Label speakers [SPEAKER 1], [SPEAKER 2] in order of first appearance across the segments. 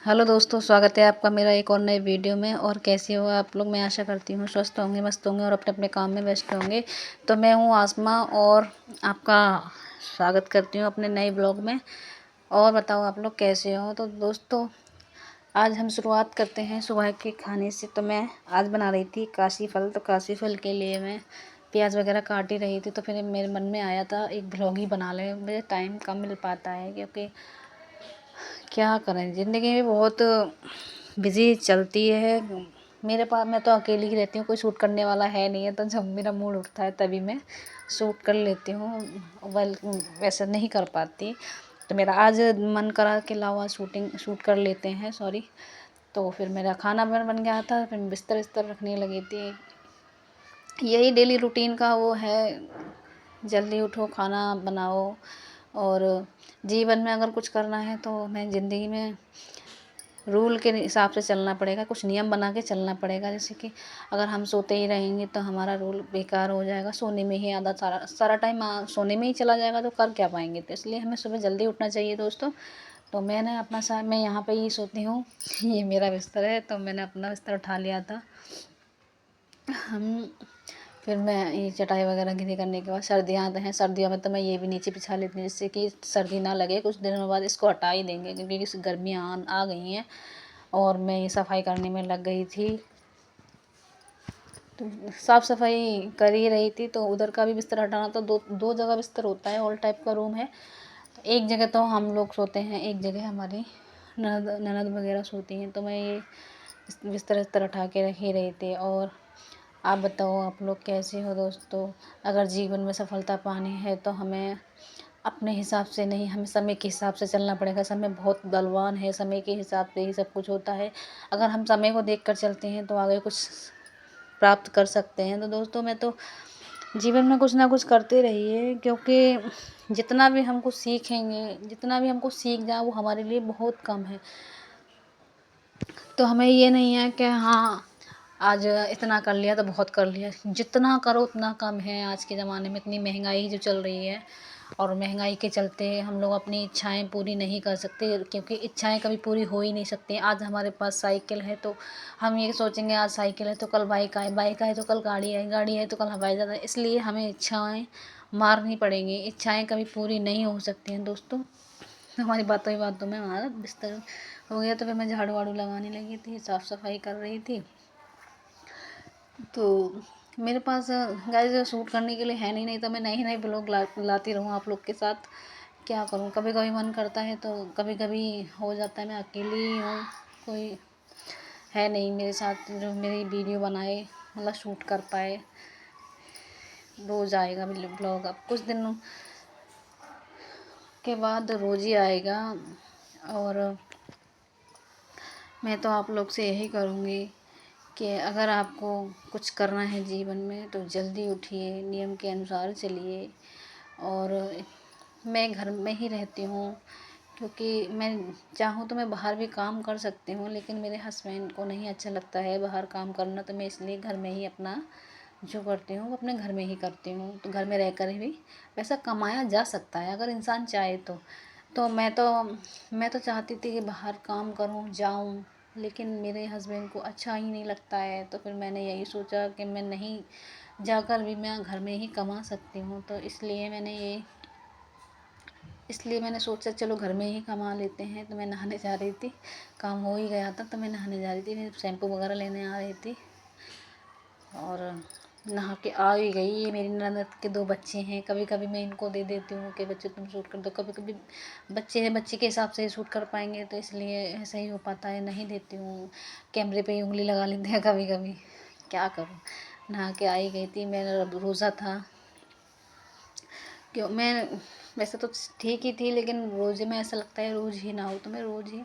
[SPEAKER 1] Hello दोस्तों, स्वागत है आपका मेरा एक और नए वीडियो में। और कैसे हो आप लोग? मैं आशा करती हूँ स्वस्थ होंगे, मस्त होंगे और अपने अपने काम में व्यस्त होंगे। तो मैं हूँ आसमा और आपका स्वागत करती हूँ अपने नए ब्लॉग में। और बताओ आप लोग कैसे हो? तो दोस्तों, आज हम शुरुआत करते हैं सुबह के खाने से। तो मैं आज बना रही थी काशी फल। तो काशी फल के लिए मैं प्याज वगैरह काट ही रही थी। तो फिर मेरे मन में आया था एक ब्लॉग ही बना लें। मुझे टाइम कम मिल पाता है क्योंकि क्या करें, ज़िंदगी में बहुत बिज़ी चलती है। मेरे पास मैं तो अकेली ही रहती हूँ, कोई शूट करने वाला है नहीं है। तो जब मेरा मूड उठता है तभी मैं शूट कर लेती हूँ, वैसे नहीं कर पाती। तो मेरा आज मन करा कि लाओ आज शूट कर लेते हैं, सॉरी। तो फिर मेरा खाना बन गया था, फिर बिस्तर विस्तर रखने लगी थी। यही डेली रूटीन का वो है, जल्दी उठो, खाना बनाओ। और जीवन में अगर कुछ करना है तो हमें ज़िंदगी में रूल के हिसाब से चलना पड़ेगा, कुछ नियम बना के चलना पड़ेगा। जैसे कि अगर हम सोते ही रहेंगे तो हमारा रूल बेकार हो जाएगा, सोने में ही आधा सारा सारा टाइम सोने में ही चला जाएगा, तो कर क्या पाएंगे। तो इसलिए हमें सुबह जल्दी उठना चाहिए दोस्तों। तो मैंने अपना मैं यहाँ पे ही सोती हूँ ये मेरा बिस्तर है। तो मैंने अपना बिस्तर उठा लिया था। हम फिर मैं ये चटाई वगैरह गिरी करने के बाद, सर्दियाँ आते हैं, सर्दियों में तो मैं ये भी नीचे बिछा लेती हूँ जिससे कि सर्दी ना लगे। कुछ दिनों बाद इसको हटा ही देंगे क्योंकि गर्मियाँ आ गई हैं। और मैं ये सफाई करने में लग गई थी। तो साफ़ सफाई कर ही रही थी तो उधर का भी बिस्तर हटाना। तो दो दो जगह बिस्तर होता है, ऑल टाइप का रूम है। एक जगह तो हम लोग सोते हैं, एक जगह हमारी ननद ननद वगैरह सोती हैं। तो मैं ये बिस्तर बिस्तर उठा के रख ही रही थी। और आप बताओ आप लोग कैसे हो दोस्तों? अगर जीवन में सफलता पानी है तो हमें अपने हिसाब से नहीं, हमें समय के हिसाब से चलना पड़ेगा। समय बहुत बलवान है, समय के हिसाब से ही सब कुछ होता है। अगर हम समय को देख कर चलते हैं तो आगे कुछ प्राप्त कर सकते हैं। तो दोस्तों, मैं तो जीवन में कुछ ना कुछ करते रहिए, क्योंकि जितना भी हमको सीखेंगे, जितना भी हमको सीख जाए वो हमारे लिए बहुत कम है। तो हमें ये नहीं है कि हाँ आज इतना कर लिया तो बहुत कर लिया। जितना करो उतना कम है। आज के ज़माने में इतनी महंगाई जो चल रही है, और महंगाई के चलते हम लोग अपनी इच्छाएं पूरी नहीं कर सकते, क्योंकि इच्छाएं कभी पूरी हो ही नहीं सकती। आज हमारे पास साइकिल है तो हम ये सोचेंगे आज साइकिल है तो कल बाइक आए, बाइक आए तो कल गाड़ी आए, गाड़ी आए तो कल हवाई जहाज़ आए। इसलिए हमें इच्छाएं मारनी पड़ेंगी। इच्छाएं कभी पूरी नहीं हो सकती हैं दोस्तों। हमारी बातों ही बातों में हमारा बिस्तर हो गया। तो फिर मैं झाड़ू वाड़ू लगाने लगी थी, साफ़ सफाई कर रही थी। तो मेरे पास गाइस शूट करने के लिए है नहीं तो मैं नए नए ब्लॉग लाती रहूँ आप लोग के साथ। क्या करूँ, कभी कभी मन करता है तो कभी कभी हो जाता है। मैं अकेली ही हूँ, कोई है नहीं मेरे साथ जो मेरी वीडियो बनाए, मतलब शूट कर पाए। रोज़ आएगा ब्लॉग, अब कुछ दिनों के बाद रोज़ ही आएगा। और मैं तो आप लोग से यही करूँगी कि अगर आपको कुछ करना है जीवन में तो जल्दी उठिए, नियम के अनुसार चलिए। और मैं घर में ही रहती हूँ, क्योंकि मैं चाहूँ तो मैं बाहर भी काम कर सकती हूँ, लेकिन मेरे हस्बैंड को नहीं अच्छा लगता है बाहर काम करना। तो मैं इसलिए घर में ही अपना जो करती हूँ वो अपने घर में ही करती हूँ। तो घर में रहकर भी पैसा कमाया जा सकता है अगर इंसान चाहे तो। तो मैं तो चाहती थी कि बाहर काम करूँ, जाऊँ, लेकिन मेरे हस्बैंड को अच्छा ही नहीं लगता है। तो फिर मैंने यही सोचा कि मैं नहीं जाकर भी मैं घर में ही कमा सकती हूँ। तो इसलिए मैंने सोचा चलो घर में ही कमा लेते हैं। तो मैं नहाने जा रही थी, काम हो ही गया था तो मैं नहाने जा रही थी, मैं शैम्पू वगैरह लेने आ रही थी। और नहा के आ ही गई। ये मेरी ननद के दो बच्चे हैं, कभी कभी मैं इनको दे देती हूँ कि बच्चे तुम शूट कर दो। कभी कभी बच्चे हैं, बच्चे के हिसाब से शूट कर पाएंगे, तो इसलिए ऐसा ही हो पाता है, नहीं देती हूँ। कैमरे पे ही उंगली लगा लेते हैं कभी कभी। क्या करूँ, नहा के आ ही गई थी। मेरा रोज़ा था, क्यों मैं वैसे तो ठीक ही थी, लेकिन रोज़े में ऐसा लगता है रोज़ ही नहाऊँ। तो मैं रोज़ ही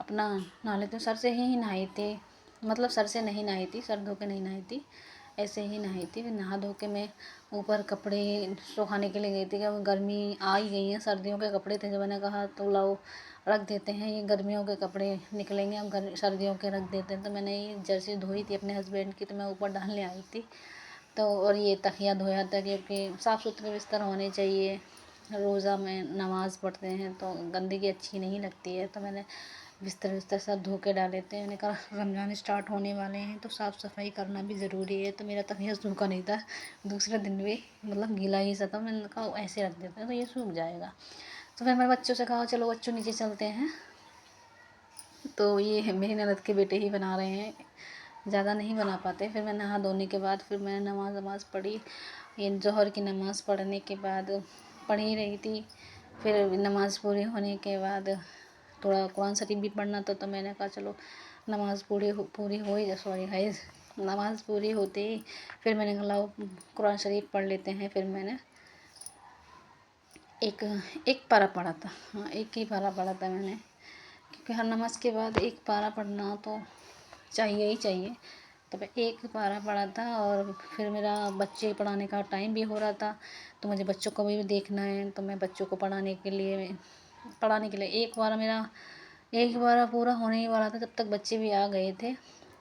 [SPEAKER 1] अपना नहा लेती हूँ। सर से ही नहाई थी, मतलब सर से नहीं नहाई थी, सर धो के नहीं नहाई थी, ऐसे ही नहाई थी। फिर नहा धो के मैं ऊपर कपड़े सुखाने के लिए गई थी, क्योंकि गर्मी आ ही गई है। सर्दियों के कपड़े थे जो मैंने कहा तो लाओ रख देते हैं, ये गर्मियों के कपड़े निकलेंगे, हम सर्दियों के रख देते हैं। तो मैंने ये जर्सी धोई थी अपने हस्बैंड की, तो मैं ऊपर डालने आई थी। तो और ये तकिया धोया था, क्योंकि साफ़ सुथरे बिस्तर होने चाहिए। रोज़ा में नमाज़ पढ़ते हैं तो गंदगी अच्छी नहीं लगती है। तो मैंने बिस्तर विस्तर सब धो के डाले थे। मैंने कहा रमज़ान स्टार्ट होने वाले हैं तो साफ़ सफाई करना भी ज़रूरी है। तो मेरा तबीयत सूखा नहीं था, दूसरे दिन भी मतलब गीला ही सा था। मैंने कहा ऐसे रख देते हैं तो ये सूख जाएगा। तो फिर मैंने बच्चों से कहा चलो बच्चों नीचे चलते हैं। तो ये मेरी ननद के बेटे ही बना रहे हैं, ज़्यादा नहीं बना पाते। फिर मैं नहा धोने के बाद फिर मैंने नमाज़ पढ़ी। ये ज़ोहर की नमाज़ पढ़ने के बाद पढ़ ही रही थी। फिर नमाज़ पूरी होने के बाद थोड़ा कुरान शरीफ भी पढ़ना था। तो मैंने कहा चलो नमाज़ पूरी हो ही, सॉरी गाइस, नमाज़ पूरी होते ही फिर मैंने कहा लाओ कुरान शरीफ पढ़ लेते हैं। फिर मैंने एक पारा पढ़ा था, हाँ एक ही पारा पढ़ा था मैंने, क्योंकि हर नमाज़ के बाद एक पारा पढ़ना तो चाहिए ही चाहिए। तो मैं एक पारा पढ़ा था। और फिर मेरा बच्चे पढ़ाने का टाइम भी हो रहा था, तो मुझे बच्चों को भी देखना है। तो मैं बच्चों को पढ़ाने के लिए एक बार पूरा होने ही वाला था, तब तक बच्चे भी आ गए थे।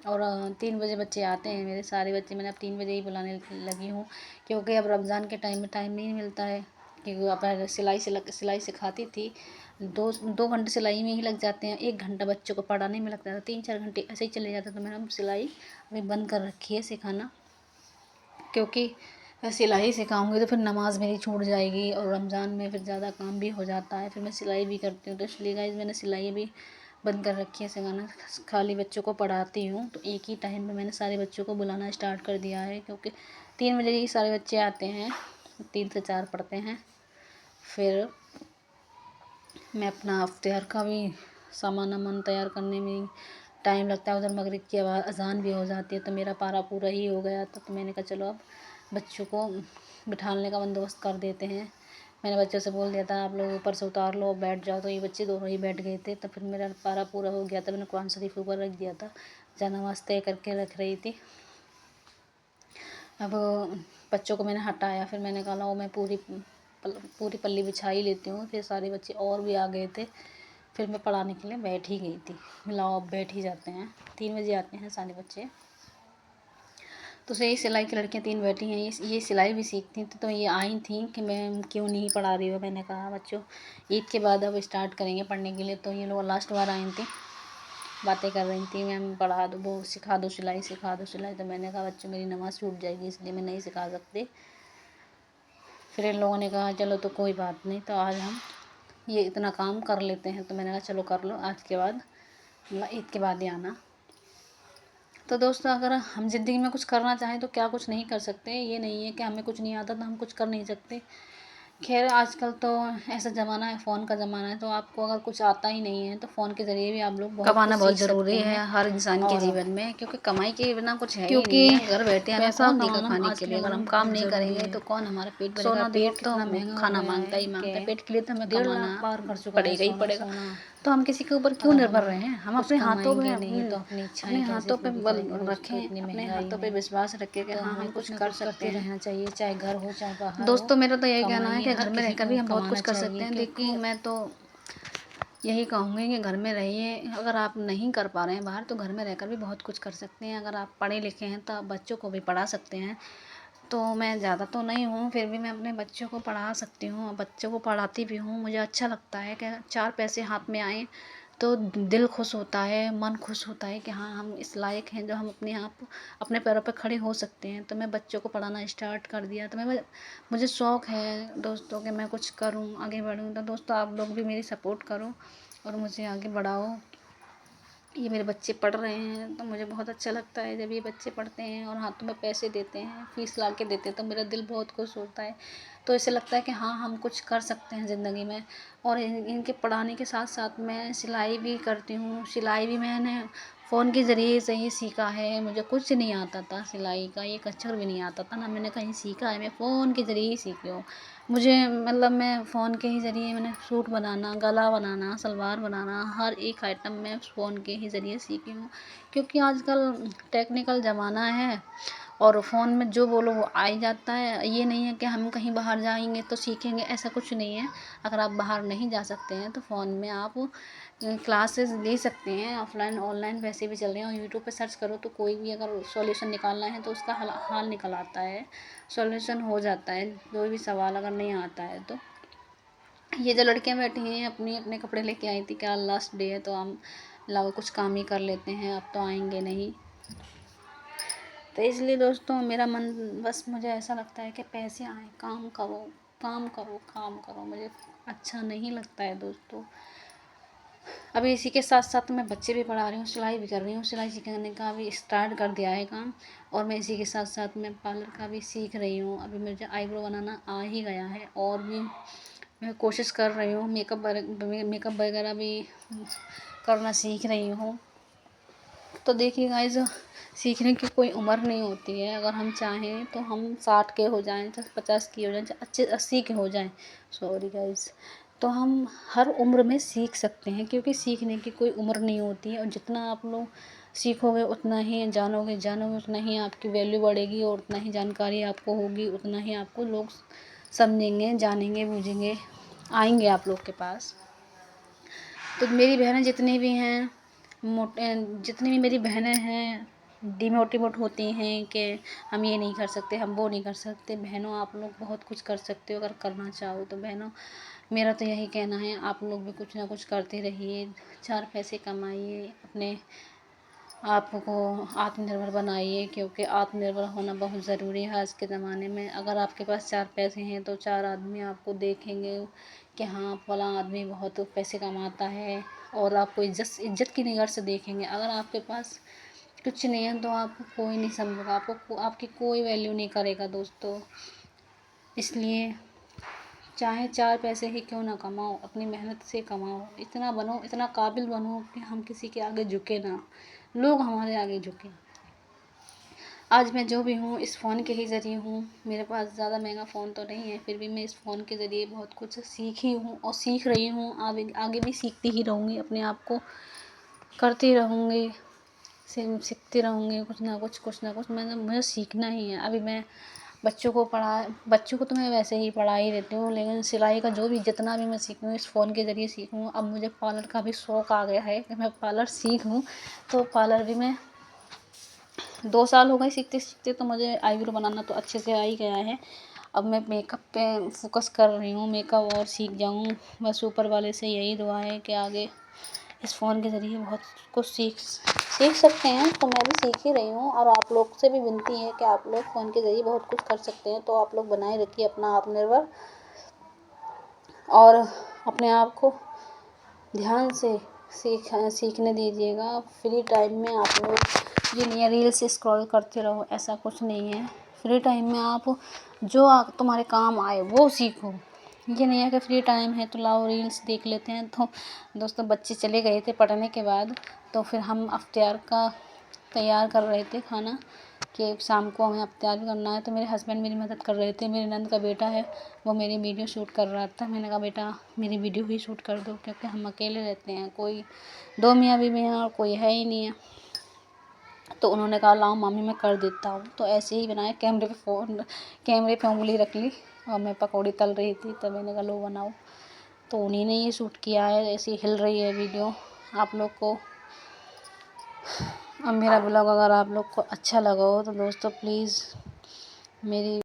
[SPEAKER 1] और 3 बजे बच्चे आते हैं मेरे सारे बच्चे। मैंने अब 3 बजे ही बुलाने लगी हूँ, क्योंकि अब रमज़ान के टाइम में टाइम नहीं मिलता है। क्योंकि अपना सिलाई सिखाती थी, 2 घंटे सिलाई में ही लग जाते हैं, 1 घंटा बच्चों को पढ़ाने में लगता था, 3-4 घंटे ऐसे ही चले जाते। तो मैंने अब सिलाई अभी बंद कर रखी है सिखाना, क्योंकि सिलाई सिखाऊंगी तो फिर नमाज मेरी छूट जाएगी और रमज़ान में फिर ज़्यादा काम भी हो जाता है। फिर मैं सिलाई भी करती हूँ, तो इसलिए गाइस मैंने सिलाई भी बंद कर रखी है सिखाना, खाली बच्चों को पढ़ाती हूँ। तो एक ही टाइम में मैंने सारे बच्चों को बुलाना स्टार्ट कर दिया है, क्योंकि 3 बजे ही सारे बच्चे आते हैं, 3 से 4 पढ़ते हैं। फिर मैं अपना इफ्तियार का भी सामान वामान तैयार करने में टाइम लगता है। उधर मगरिब की आवाज़ अज़ान भी हो जाती है। तो मेरा पारा पूरा ही हो गया था। तो मैंने कहा चलो अब बच्चों को बिठाने का बंदोबस्त कर देते हैं। मैंने बच्चों से बोल दिया था आप लोग ऊपर से उतार लो, बैठ जाओ। तो ये बच्चे दोनों ही बैठ गए थे। तो फिर मेरा पारा पूरा हो गया था। मैंने कुरान शरीफ ऊपर रख दिया था, जनामाज़ तय करके रख रही थी। अब बच्चों को मैंने हटाया, फिर मैंने कहा लो मैं पूरी पल्ली बिछा ही लेती हूँ। फिर सारे बच्चे और भी आ गए थे, फिर मैं पढ़ाने के लिए बैठ ही गई थी। लाओ अब बैठ ही जाते हैं, 3 बजे आते हैं सारे बच्चे। तो सही सिलाई की लड़कियां 3 बैठी हैं, ये सिलाई भी सीखती थी। तो ये आई थी कि मैं क्यों नहीं पढ़ा रही हूँ। मैंने कहा बच्चों ईद के बाद अब स्टार्ट करेंगे पढ़ने के लिए। तो ये लोग लास्ट बार आई थी, बातें कर रही थी, मैम पढ़ा दो, वो सिखा दो सिलाई, सिखा दो सिलाई। तो मैंने कहा बच्चों मेरी नमाज़ छूट जाएगी, इसलिए मैं नहीं सिखा सकती। फिर इन लोगों ने कहा चलो तो कोई बात नहीं, तो आज हम ये इतना काम कर लेते हैं। तो मैंने कहा चलो कर लो, आज के बाद ईद के बाद ही आना। तो दोस्तों अगर हम ज़िंदगी में कुछ करना चाहें तो क्या कुछ नहीं कर सकते। ये नहीं है कि हमें कुछ नहीं आता तो हम कुछ कर नहीं सकते। खैर आजकल तो ऐसा ज़माना है, फ़ोन का ज़माना है। तो आपको अगर कुछ आता ही नहीं है तो फ़ोन के ज़रिए भी आप लोग कमाना बहुत ज़रूरी है हर इंसान के जीवन में, क्योंकि कमाई के बिना कुछ है ही नहीं है। घर बैठे हमें कौन देगा खाने के लिए, अगर हम काम नहीं करेंगे तो कौन हमारा पेट भरेगा। पेट तो खाना मांगता ही मांगता है, पेट के लिए तो हमें कमाना पड़ेगा ही पड़ेगा। तो हम किसी के ऊपर क्यों निर्भर रहे हैं। हम अपने हाथों पे अपने हाथों पे बल रखें, अपने हाथों पे विश्वास रखें कि हाँ हम कुछ कर सकते हैं। रहना चाहिए, चाहे घर हो चाहे बाहर। दोस्तों मेरा तो यही कहना है कि घर में रहकर भी हम बहुत कुछ कर सकते हैं। देखिए मैं तो यही कहूँगी कि घर में रहिए। अगर आप नहीं कर पा रहे हैं बाहर, तो घर में रहकर भी बहुत कुछ कर सकते हैं। अगर आप पढ़े लिखे हैं तो आप बच्चों को भी पढ़ा सकते हैं। तो मैं ज़्यादा तो नहीं हूँ, फिर भी मैं अपने बच्चों को पढ़ा सकती हूँ, बच्चों को पढ़ाती भी हूँ। मुझे अच्छा लगता है कि 4 पैसे हाथ में आएँ तो दिल खुश होता है, मन खुश होता है कि हाँ हम इस लायक हैं जो हम अपने पैरों पर खड़े हो सकते हैं। तो मैं बच्चों को पढ़ाना स्टार्ट कर दिया। तो मुझे शौक़ है दोस्तों कि मैं कुछ करूँ, आगे बढ़ूँ। तो दोस्तों आप लोग भी मेरी सपोर्ट करो और मुझे आगे बढ़ाओ। ये मेरे बच्चे पढ़ रहे हैं तो मुझे बहुत अच्छा लगता है जब ये बच्चे पढ़ते हैं और हाथों में पैसे देते हैं, फ़ीस ला के देते हैं, तो मेरा दिल बहुत खुश होता है। तो ऐसे लगता है कि हाँ हम कुछ कर सकते हैं ज़िंदगी में। और इनके पढ़ाने के साथ साथ मैं सिलाई भी करती हूँ। सिलाई भी मैंने फ़ोन के ज़रिए से ही सीखा है। मुझे कुछ नहीं आता था सिलाई का, एक अक्षर भी नहीं आता था, ना मैंने कहीं सीखा है। मैं फ़ोन के ज़रिए ही सीखी हूँ। मुझे मतलब मैं फ़ोन के ही ज़रिए मैंने सूट बनाना, गला बनाना, सलवार बनाना, हर एक आइटम मैं फ़ोन के ही ज़रिए सीखी हूँ। क्योंकि आजकल टेक्निकल ज़माना है और फ़ोन में जो बोलो वो आ ही जाता है। ये नहीं है कि हम कहीं बाहर जाएंगे तो सीखेंगे, ऐसा कुछ नहीं है। अगर आप बाहर नहीं जा सकते हैं तो फ़ोन में आप क्लासेस ले सकते हैं। ऑफलाइन ऑनलाइन वैसे भी चल रहे हैं, और यूट्यूब पे सर्च करो तो कोई भी अगर सॉल्यूशन निकालना है तो उसका हाल निकल आता है, सॉल्यूशन हो जाता है, कोई भी सवाल अगर नहीं आता है तो। ये जो लड़कियां बैठी हैं अपने अपने कपड़े लेके आई थी, क्या लास्ट डे है तो हम लाओ कुछ काम ही कर लेते हैं, अब तो आएंगे नहीं। तो इसलिए दोस्तों मेरा मन, बस मुझे ऐसा लगता है कि पैसे आए, काम करो काम करो काम करो, मुझे अच्छा नहीं लगता है दोस्तों। अभी इसी के साथ साथ मैं बच्चे भी पढ़ा रही हूँ, सिलाई भी कर रही हूँ, सिलाई सीखने का भी स्टार्ट कर दिया है काम। और मैं इसी के साथ साथ मैं पार्लर का भी सीख रही हूँ। अभी मुझे आईब्रो बनाना आ ही गया है, और भी मैं कोशिश कर रही हूँ, मेकअप वगैरह भी करना सीख रही हूँ। तो देखिए गाइस, सीखने की कोई उम्र नहीं होती है। अगर हम चाहें तो हम 60 के हो जाएं, चाहे 50 की हो जाएं, चाहे अच्छे 80 के हो जाएं, सॉरी गाइस, तो हम हर उम्र में सीख सकते हैं, क्योंकि सीखने की कोई उम्र नहीं होती है। और जितना आप लोग सीखोगे उतना ही जानोगे उतना ही आपकी वैल्यू बढ़ेगी, और उतना ही जानकारी आपको होगी, उतना ही आपको लोग समझेंगे, जानेंगे, बूझेंगे, आएंगे आप लोग के पास। तो मेरी बहनें जितनी भी हैं, जितनी भी मेरी बहनें हैं डिमोटिवेट होती हैं कि हम ये नहीं कर सकते, हम वो नहीं कर सकते। बहनों, आप लोग बहुत कुछ कर सकते हो अगर करना चाहो तो। बहनों, मेरा तो यही कहना है, आप लोग भी कुछ ना कुछ करते रहिए, 4 पैसे कमाइए, अपने आप को आत्मनिर्भर बनाइए, क्योंकि आत्मनिर्भर होना बहुत ज़रूरी है आज के ज़माने में। अगर आपके पास 4 पैसे हैं तो 4 आदमी आपको देखेंगे कि हाँ फलां आदमी बहुत पैसे कमाता है, और आपको इज्जत की निगाह से देखेंगे। अगर आपके पास कुछ नहीं है तो आपको कोई नहीं समझेगा, आपको आपकी कोई वैल्यू नहीं करेगा दोस्तों। इसलिए चाहे 4 पैसे ही क्यों ना कमाओ, अपनी मेहनत से कमाओ, इतना बनो, इतना काबिल बनो कि हम किसी के आगे झुके ना, लोग हमारे आगे झुके। आज मैं जो भी हूँ इस फ़ोन के ही ज़रिए हूँ। मेरे पास ज़्यादा महंगा फ़ोन तो नहीं है, फिर भी मैं इस फ़ोन के ज़रिए बहुत कुछ सीखी हूँ और सीख रही हूँ। आगे भी सीखती ही रहूँगी, अपने आप को करती रहूँगी, सीखती रहूँगी, कुछ ना कुछ मुझे सीखना ही है। अभी मैं बच्चों को तो मैं वैसे ही पढ़ा ही देती हूँ, लेकिन सिलाई का जो भी जितना भी मैं सीखूँ इस फ़ोन के ज़रिए सीखूँ। अब मुझे पार्लर का भी शौक़ आ गया है कि मैं पार्लर सीखूँ, तो पार्लर भी मैं 2 साल हो गए सीखते सीखते, तो मुझे आईब्रो बनाना तो अच्छे से आ ही गया है। अब मैं मेकअप पे फोकस कर रही हूँ, मेकअप और सीख जाऊँ, बस ऊपर वाले से यही दुआ है कि आगे इस फ़ोन के ज़रिए बहुत कुछ सीख सकते हैं। तो मैं भी सीख ही रही हूँ, और आप लोग से भी विनती है कि आप लोग फ़ोन के ज़रिए बहुत कुछ कर सकते हैं। तो आप लोग बनाए रखिए अपना आत्मनिर्भर, और अपने आप को ध्यान से सीखने दीजिएगा। फ्री टाइम में आप लोग ये नहीं है रील्स स्क्रॉल करते रहो, ऐसा कुछ नहीं है। फ्री टाइम में आप जो तुम्हारे काम आए वो सीखो। ये नहीं है कि फ्री टाइम है तो लाओ रील्स देख लेते हैं। तो दोस्तों बच्चे चले गए थे पढ़ने के बाद, तो फिर हम अफ्तार का तैयार कर रहे थे खाना, कि शाम को हमें अफ्तार भी करना है। तो मेरे हस्बैंड मेरी मदद कर रहे थे। मेरी नंद का बेटा है, वो मेरी वीडियो शूट कर रहा था। मैंने कहा बेटा मेरी वीडियो ही शूट कर दो, क्योंकि हम अकेले रहते हैं, कोई 2 मियाँ बीवी हैं और कोई है ही नहीं है। तो उन्होंने कहा लाओ मामी मैं कर देता हूँ। तो ऐसे ही बनाया, कैमरे पे उंगली रख ली, और मैं पकौड़ी तल रही थी, तब मैंने कहा लो बनाओ। तो उन्हीं ने ये शूट किया है, ऐसी हिल रही है वीडियो आप लोग को। अब मेरा ब्लॉग अगर आप लोग को अच्छा लगा हो तो दोस्तों प्लीज़ मेरी